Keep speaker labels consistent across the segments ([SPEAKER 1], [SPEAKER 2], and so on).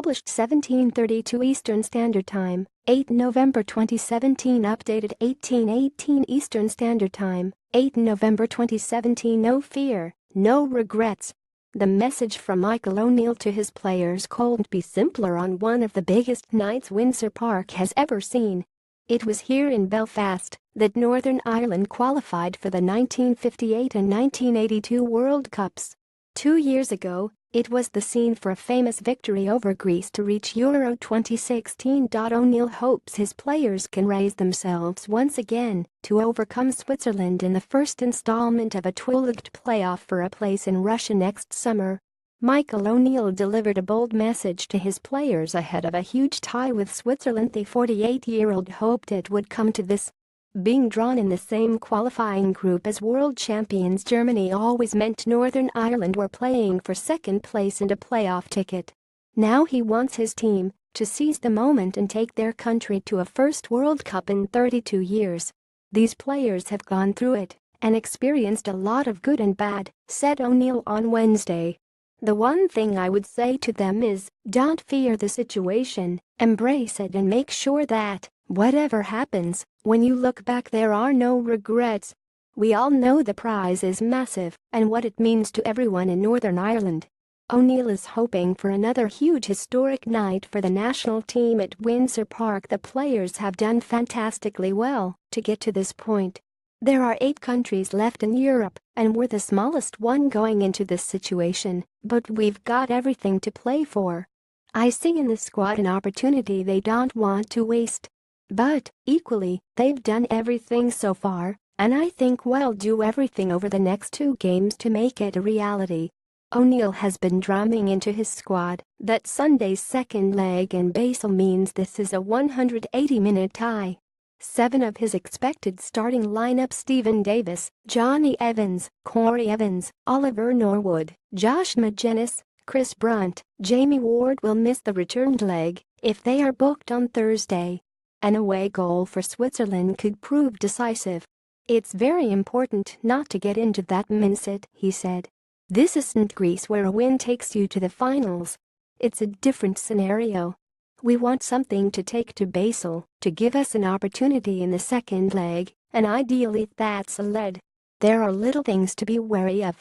[SPEAKER 1] published 17:32 Eastern Standard Time, 8 November 2017 updated 18:18 Eastern Standard Time, 8 November 2017 No fear, no regrets. The message from Michael ONeill to his players couldn't be simpler on one of the biggest nights Windsor Park has ever seen. It was here in Belfast that Northern Ireland qualified for the 1958 and 1982 World Cups. 2 years ago, it was the scene for a famous victory over Greece to reach Euro 2016. ONeill hopes his players can raise themselves once again to overcome Switzerland in the first installment of a twolegged playoff for a place in Russia next summer. Michael ONeill delivered a bold message to his players ahead of a huge tie with Switzerland. The 48-year-old hoped it would come to this. Being drawn in the same qualifying group as world champions Germany always meant Northern Ireland were playing for second place and a playoff ticket. Now he wants his team to seize the moment and take their country to a first World Cup in 32 years. These players have gone through it and experienced a lot of good and bad, said ONeill on Wednesday. The one thing I would say to them is, don't fear the situation, embrace it and make sure that, whatever happens, when you look back there are no regrets. We all know the prize is massive and what it means to everyone in Northern Ireland. ONeill is hoping for another huge historic night for the national team at Windsor Park. The players have done fantastically well to get to this point. There are 8 countries left in Europe, and we're the smallest one going into this situation, but we've got everything to play for. I see in the squad an opportunity they don't want to waste. But, equally, they've done everything so far, and I think we'll do everything over the next 2 games to make it a reality. ONeill has been drumming into his squad that Sunday's second leg in Basel means this is a 180-minute tie. 7 of his expected starting lineup: Stephen Davis, Johnny Evans, Corey Evans, Oliver Norwood, Josh Magennis, Chris Brunt, Jamie Ward will miss the returned leg if they are booked on Thursday. An away goal for Switzerland could prove decisive. It's very important not to get into that mindset, he said. This isn't Greece where a win takes you to the finals. It's a different scenario. We want something to take to Basel to give us an opportunity in the second leg, and ideally that's a lead. There are little things to be wary of.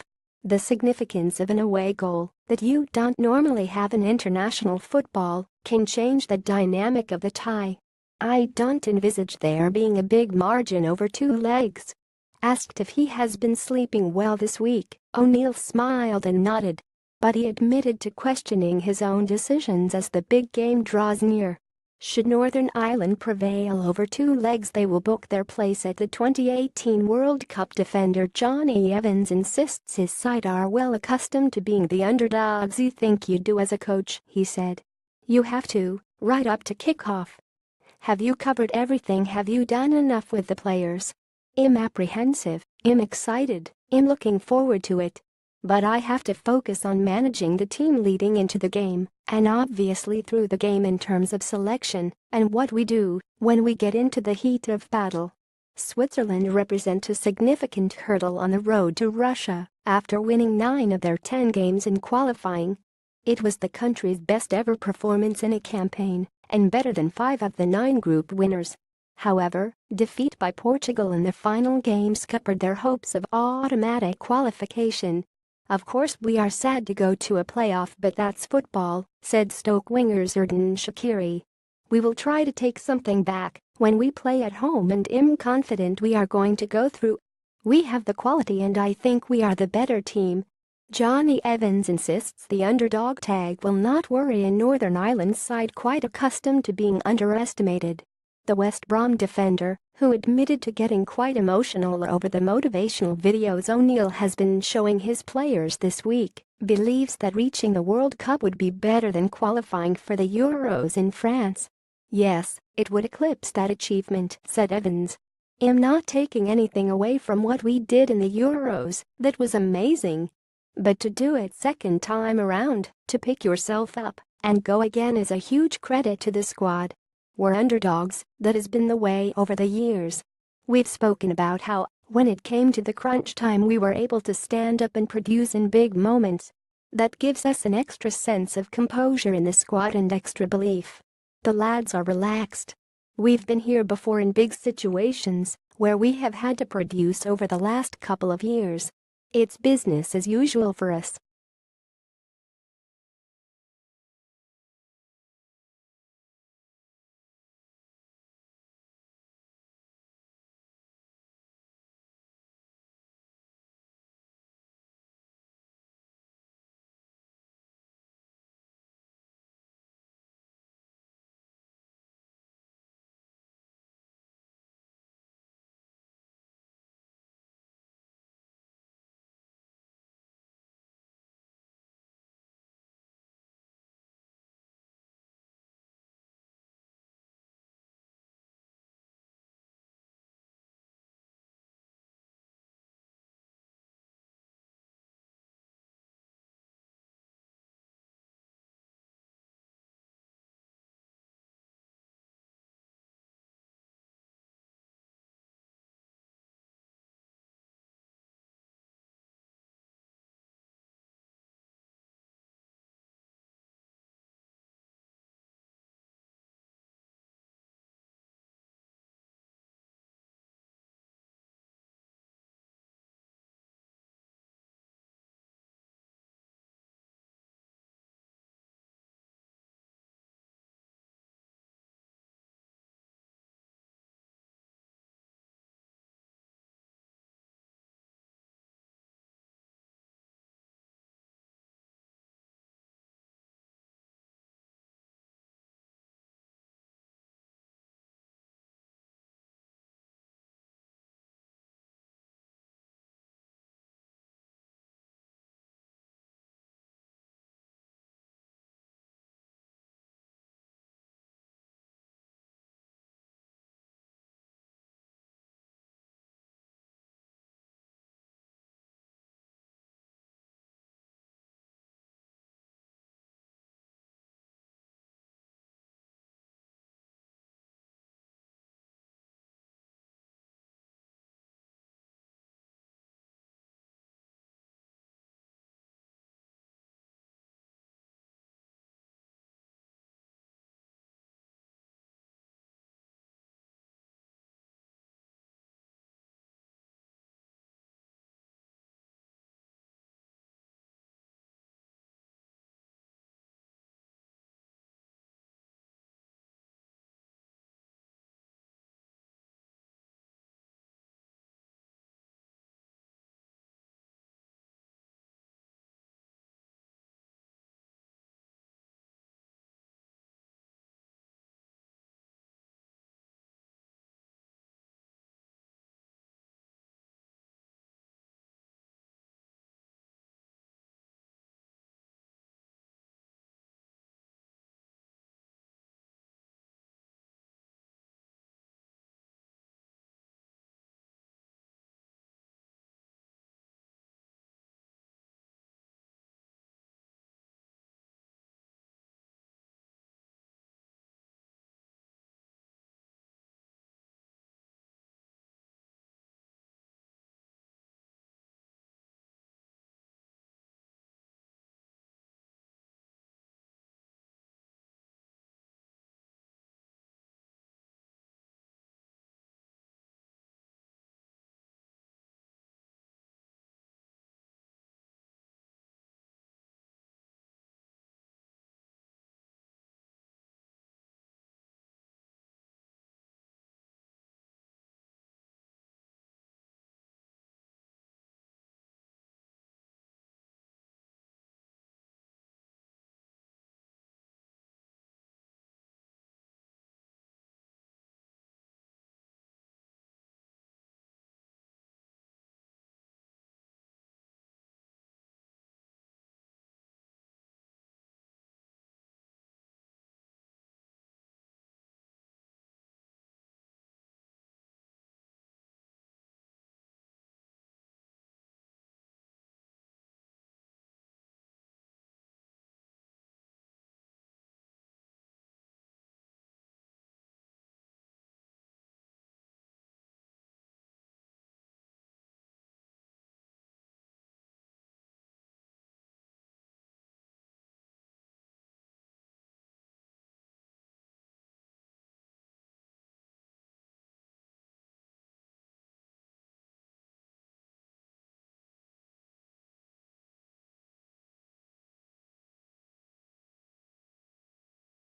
[SPEAKER 1] The significance of an away goal that you don't normally have in international football can change the dynamic of the tie. I don't envisage there being a big margin over 2 legs. Asked if he has been sleeping well this week, ONeill smiled and nodded. But he admitted to questioning his own decisions as the big game draws near. Should Northern Ireland prevail over 2 legs, they will book their place at the 2018 World Cup. Defender Johnny Evans insists his side are well accustomed to being the underdogs. "You think you do as a coach," he said. "You have to, right up to kickoff. Have you covered everything? Have you done enough with the players? I'm apprehensive, I'm excited, I'm looking forward to it. But I have to focus on managing the team leading into the game, and obviously through the game in terms of selection and what we do when we get into the heat of battle." Switzerland represent a significant hurdle on the road to Russia after winning 9 of their 10 games in qualifying. It was the country's best ever performance in a campaign and better than 5 of the 9 group winners. However, defeat by Portugal in the final game scuppered their hopes of automatic qualification. "Of course we are sad to go to a playoff, but that's football," said Stoke winger Xherdan Shaqiri. "We will try to take something back when we play at home and I'm confident we are going to go through. We have the quality and I think we are the better team." Johnny Evans insists the underdog tag will not worry a Northern Ireland side quite accustomed to being underestimated. The West Brom defender, who admitted to getting quite emotional over the motivational videos ONeill has been showing his players this week, believes that reaching the World Cup would be better than qualifying for the Euros in France. "Yes, it would eclipse that achievement," said Evans. "I'm not taking anything away from what we did in the Euros, that was amazing. But to do it second time around, to pick yourself up and go again is a huge credit to the squad. We're underdogs, that has been the way over the years. We've spoken about how, when it came to the crunch time, we were able to stand up and produce in big moments. That gives us an extra sense of composure in the squad and extra belief. The lads are relaxed. We've been here before in big situations where we have had to produce over the last couple of years. It's business as usual for us.